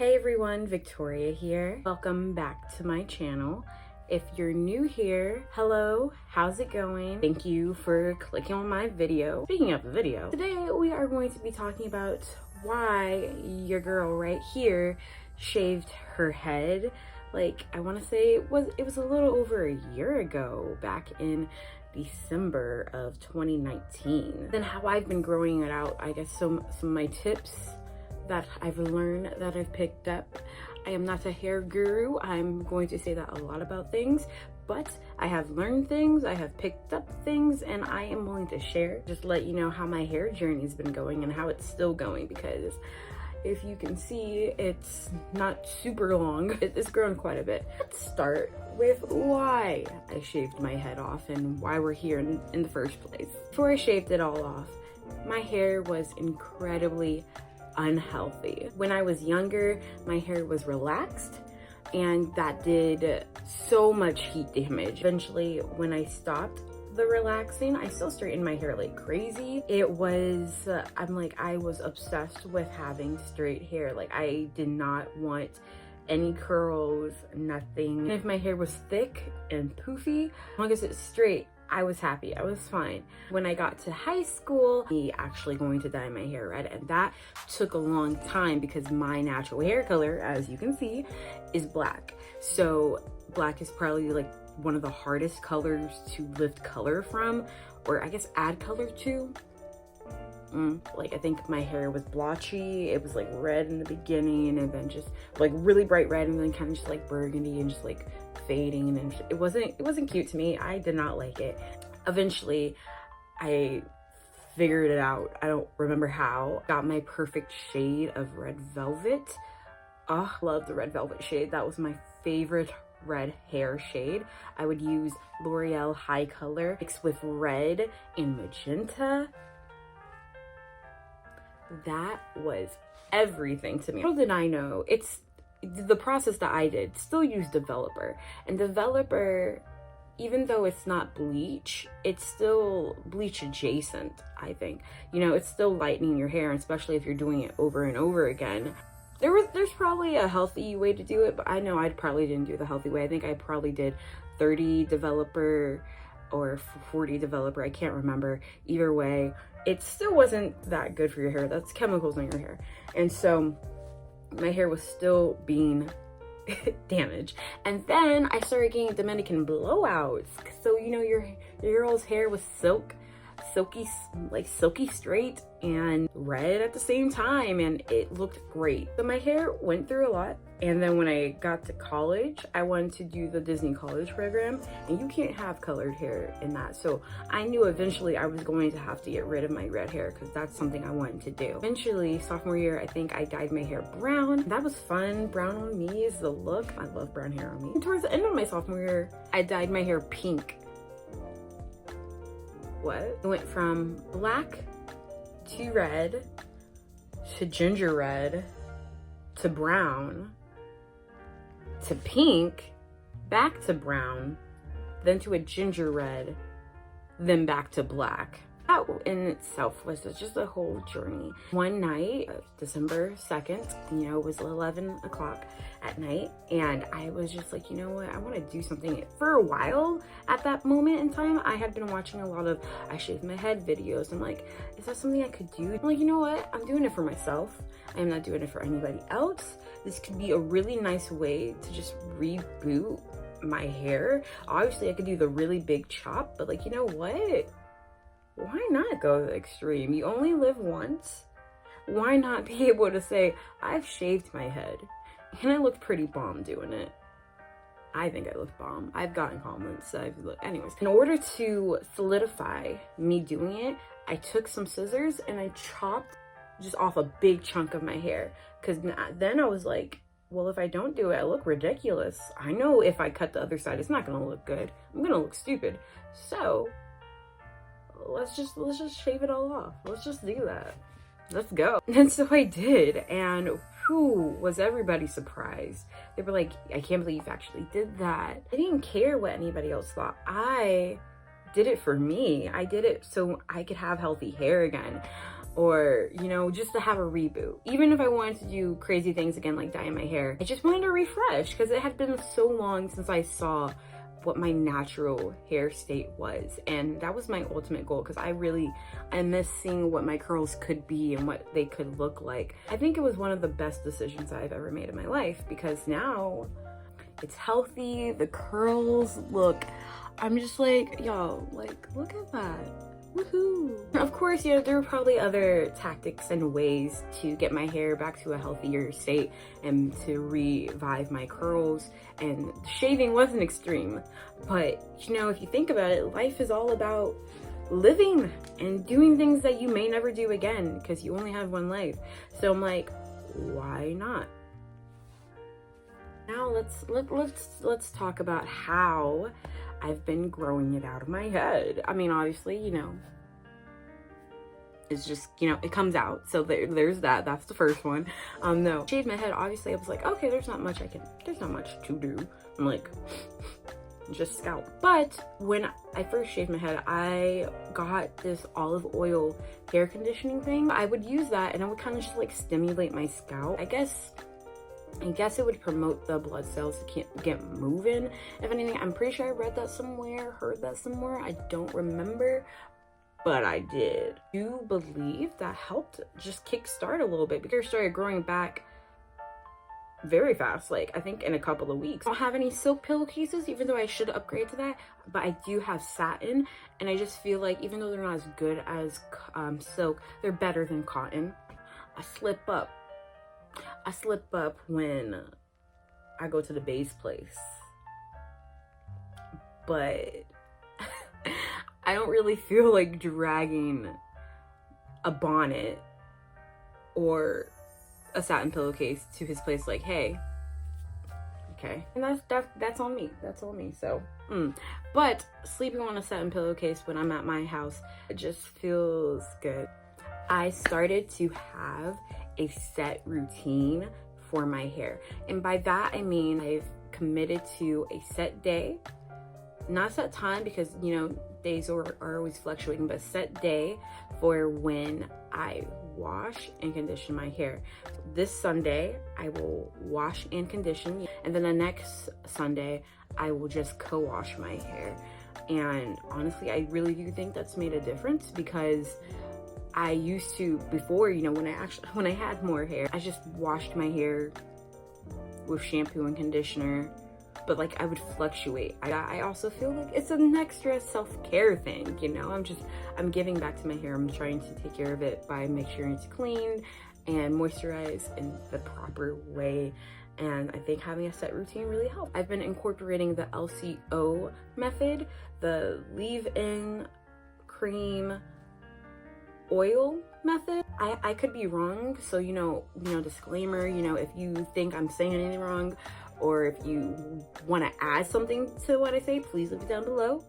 Hey everyone, Victoria here. Welcome back to my channel. If you're new here, hello, how's it going? Thank you for clicking on my video. Speaking of the video, today we are going to be talking about why your girl right here shaved her head. Like, I want to say it was a little over a year ago, back in December of 2019. Then how I've been growing it out, I guess some of my tips that I've learned, that I've picked up. I am not a hair guru. I'm going to say that a lot about things, but I have learned things, I have picked up things, and I am willing to share. Just let you know how my hair journey's been going and how it's still going, because if you can see, it's not super long. It's grown quite a bit. Let's start with why I shaved my head off and why we're here in the first place. Before I shaved it all off, my hair was incredibly unhealthy. When I was younger, my hair was relaxed and that did so much heat damage. Eventually, when I stopped the relaxing, I still straightened my hair like crazy. It was, I was obsessed with having straight hair. Like, I did not want any curls, nothing. And if my hair was thick and poofy, as long as it's straight, I was happy, I was fine. When I got to high school, I actually going to dye my hair red, and that took a long time because my natural hair color, as you can see, is black. So black is probably like one of the hardest colors to lift color from, or I guess add color to. Like, I think my hair was blotchy. It was like red in the beginning and then just like really bright red and then kind of just like burgundy and just like fading, and it wasn't cute to me. I did not like it. Eventually I figured it out. I don't remember how. Got my perfect shade of red velvet. Oh, love the red velvet shade. That was my favorite red hair shade. I would use L'Oreal High Color mixed with red and magenta. That was everything to me. Little did I know, it's the process that I did. Still use developer, and developer, even though it's not bleach, it's still bleach adjacent. I think, you know, it's still lightening your hair, especially if you're doing it over and over again. There's probably a healthy way to do it, but I know I probably didn't do the healthy way. I think I probably did 30 developer or 40 developer, I can't remember. Either way, it still wasn't that good for your hair. That's chemicals in your hair. And so my hair was still being damaged. And then I started getting Dominican blowouts. So, you know, your girl's hair was silky straight and red at the same time, and it looked great. So my hair went through a lot. And then when I got to college, I wanted to do the Disney college program, and you can't have colored hair in that. So I knew eventually I was going to have to get rid of my red hair because that's something I wanted to do. Eventually, sophomore year, I think I dyed my hair brown. That was fun. Brown on me is the look. I love brown hair on me. And towards the end of my sophomore year, I dyed my hair pink. What? It went from black to red to ginger red to brown to pink, back to brown, then to a ginger red, then back to black. That in itself was just a whole journey. One night, December 2nd, you know, it was 11 o'clock at night, and I was just like, you know what, I want to do something. For a while at that moment in time, I had been watching a lot of I shaved my head videos. I'm like, is that something I could do? I'm like, you know what, I'm doing it for myself. I am not doing it for anybody else. This could be a really nice way to just reboot my hair. Obviously I could do the really big chop, but like, you know what, why not go to the extreme? You only live once. Why not be able to say, I've shaved my head and I looked pretty bomb doing it. I think I look bomb. I've gotten comments that I've looked. Anyways, in order to solidify me doing it, I took some scissors and I chopped just off a big chunk of my hair. Because then I was like, well, if I don't do it, I look ridiculous. I know if I cut the other side, it's not gonna look good. I'm gonna look stupid. So let's just shave it all off. Let's just do that. Let's go. And so I did, and whew, was everybody surprised. They were like, I can't believe you actually did that. I didn't care what anybody else thought. I did it for me. I did it so I could have healthy hair again. or, you know, just to have a reboot. Even if I wanted to do crazy things again, like dyeing my hair, I just wanted to refresh because it had been so long since I saw what my natural hair state was. And that was my ultimate goal, because I miss seeing what my curls could be and what they could look like. I think it was one of the best decisions I've ever made in my life, because now it's healthy, the curls look, I'm just like, y'all, like, look at that. Woohoo! Of course, you know, there are probably other tactics and ways to get my hair back to a healthier state and to revive my curls, and shaving wasn't extreme. But, you know, if you think about it, life is all about living and doing things that you may never do again, because you only have one life. So I'm like, why not? Now let's talk about how I've been growing it out of my head. I mean, obviously, you know, it's just, you know, it comes out. So there's that. That's the first one. No, shaved my head. Obviously, I was like, okay, there's not much to do. I'm like, just scalp. But when I first shaved my head, I got this olive oil hair conditioning thing. I would use that, and I would kind of just like stimulate my scalp. I guess it would promote the blood cells to get moving. If anything, I'm pretty sure I read that somewhere, heard that somewhere. I don't remember, but I did. I do believe that helped just kickstart a little bit, because I started growing back very fast, like I think in a couple of weeks. I don't have any silk pillowcases, even though I should upgrade to that, but I do have satin, and I just feel like even though they're not as good as silk, they're better than cotton. I slip up when I go to the base place, but I don't really feel like dragging a bonnet or a satin pillowcase to his place like, hey, okay. And that's on me. That's on me. So, but sleeping on a satin pillowcase when I'm at my house, it just feels good. I started to have a set routine for my hair, and by that I mean I've committed to a set day, not set time, because you know days are always fluctuating, but set day for when I wash and condition my hair. This Sunday I will wash and condition, and then the next Sunday I will just co-wash my hair. And honestly, I really do think that's made a difference, because I used to, before, you know, when I had more hair, I just washed my hair with shampoo and conditioner, but like I would fluctuate. I also feel like it's an extra self-care thing, you know. I'm giving back to my hair. I'm trying to take care of it by making sure it's clean and moisturized in the proper way. And I think having a set routine really helps. I've been incorporating the LCO method, the leave-in cream oil method. I could be wrong, so you know, disclaimer, you know, if you think I'm saying anything wrong, or if you want to add something to what I say, please leave it down below,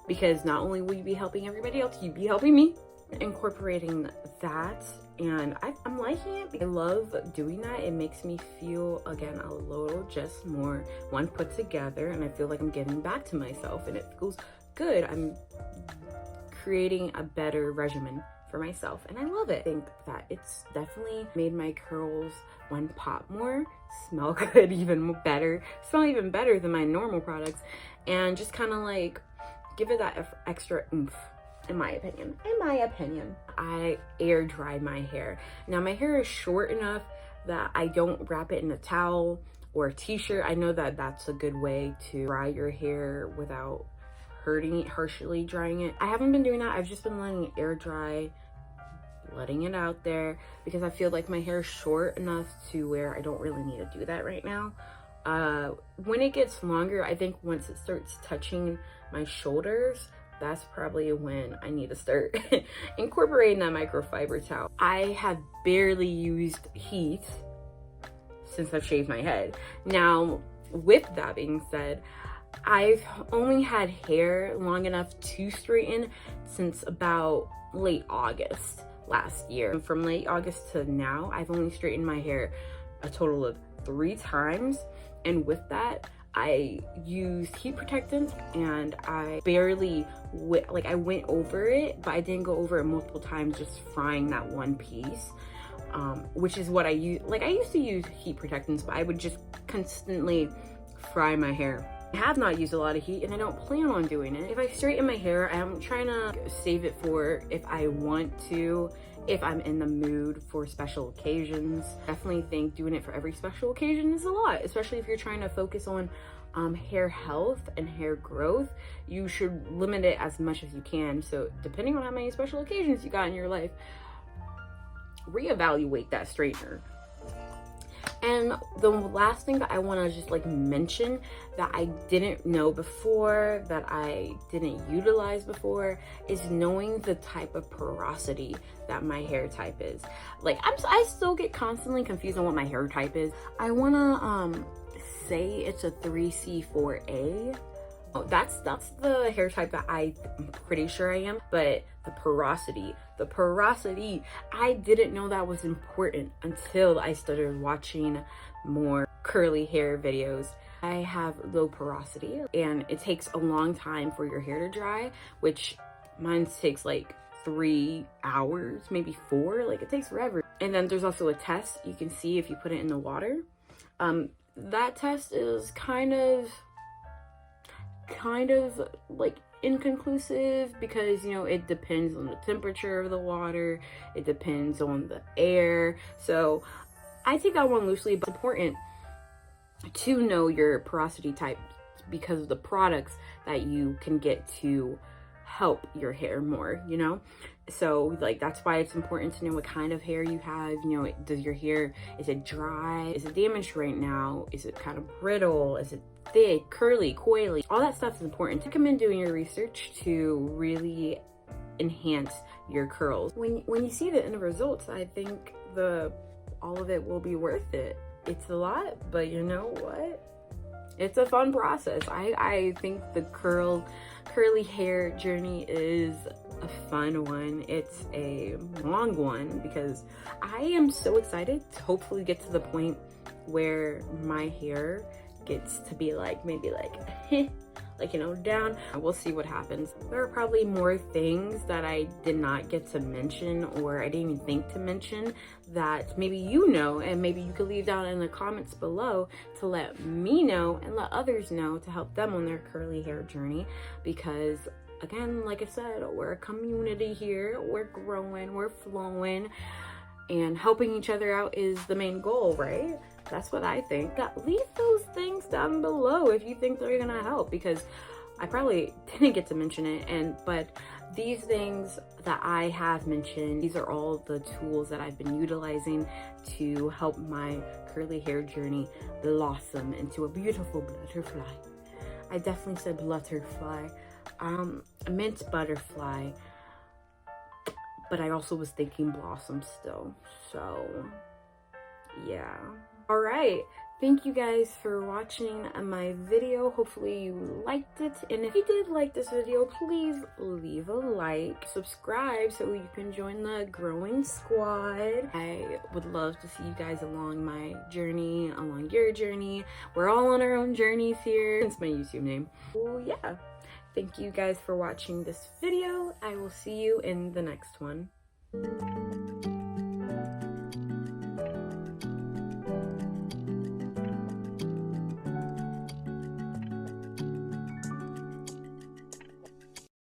because not only will you be helping everybody else, you'll be helping me. Incorporating that, and I'm liking it. I love doing that. It makes me feel, again, a little just more put together, and I feel like I'm giving back to myself, and it feels good. I'm creating a better regimen for myself, and I love it. I think that it's definitely made my curls pop more, smell good, even better, smell even better than my normal products, and just kind of like give it that extra oomph, in my opinion. I air dry my hair. Now my hair is short enough that I don't wrap it in a towel or a t-shirt. I know that that's a good way to dry your hair without harshly drying it. I haven't been doing that. I've just been letting it air dry, letting it out there, because I feel like my hair is short enough to where I don't really need to do that right now. When it gets longer, I think once it starts touching my shoulders, that's probably when I need to start incorporating that microfiber towel. I have barely used heat since I've shaved my head. Now, with that being said, I've only had hair long enough to straighten since about late August last year. And from late August to now, I've only straightened my hair a total of 3 times. And with that, I used heat protectant, and I barely I went over it, but I didn't go over it multiple times, just frying that one piece. Which is what I use. Like, I used to use heat protectants, but I would just constantly fry my hair. I have not used a lot of heat, and I don't plan on doing it. If I straighten my hair, I'm trying to save it for if I want to, if I'm in the mood for special occasions. Definitely think doing it for every special occasion is a lot, especially if you're trying to focus on hair health and hair growth. You should limit it as much as you can. So depending on how many special occasions you got in your life, reevaluate that straightener. And the last thing that I want to just like mention that I didn't know before, that I didn't utilize before, is knowing the type of porosity that my hair type is. Like, I still get constantly confused on what my hair type is. I want to say it's a 3C4A. Oh, that's the hair type that I'm pretty sure I am. But the porosity, I didn't know that was important until I started watching more curly hair videos. I have low porosity, and it takes a long time for your hair to dry, which mine takes like 3 hours, maybe 4. Like, it takes forever. And then there's also a test you can see if you put it in the water. That test is kind of like inconclusive, because, you know, it depends on the temperature of the water, it depends on the air. So I take that one loosely, but it's important to know your porosity type because of the products that you can get to help your hair more, you know. So like, that's why it's important to know what kind of hair you have. You know, does your hair, is it dry, is it damaged right now, is it kind of brittle, is it thick, curly, coily? All that stuff is important. I recommend doing your research to really enhance your curls. When you see the end results, I think all of it will be worth it. It's a lot, but you know what? It's a fun process. I think the curly hair journey is a fun one. It's a long one because I am so excited to hopefully get to the point where my hair gets to be like, maybe like like, you know, down. We'll see what happens. There are probably more things that I did not get to mention, or I didn't even think to mention, that maybe you know, and maybe you could leave down in the comments below to let me know and let others know to help them on their curly hair journey. Because again, like I said, we're a community here, we're growing, we're flowing, and helping each other out is the main goal, right? That's what I think. Leave those things down below if you think they're gonna help, because I probably didn't get to mention it, but these things that I have mentioned, these are all the tools that I've been utilizing to help my curly hair journey blossom into a beautiful butterfly. I definitely said butterfly. I meant butterfly, but I also was thinking blossom still. So yeah. All right, thank you guys for watching my video. Hopefully you liked it, and if you did like this video, please leave a like, subscribe so you can join the growing squad. I would love to see you guys along my journey, along your journey. We're all on our own journeys here. It's my YouTube name. Oh yeah, thank you guys for watching this video. I will see you in the next one.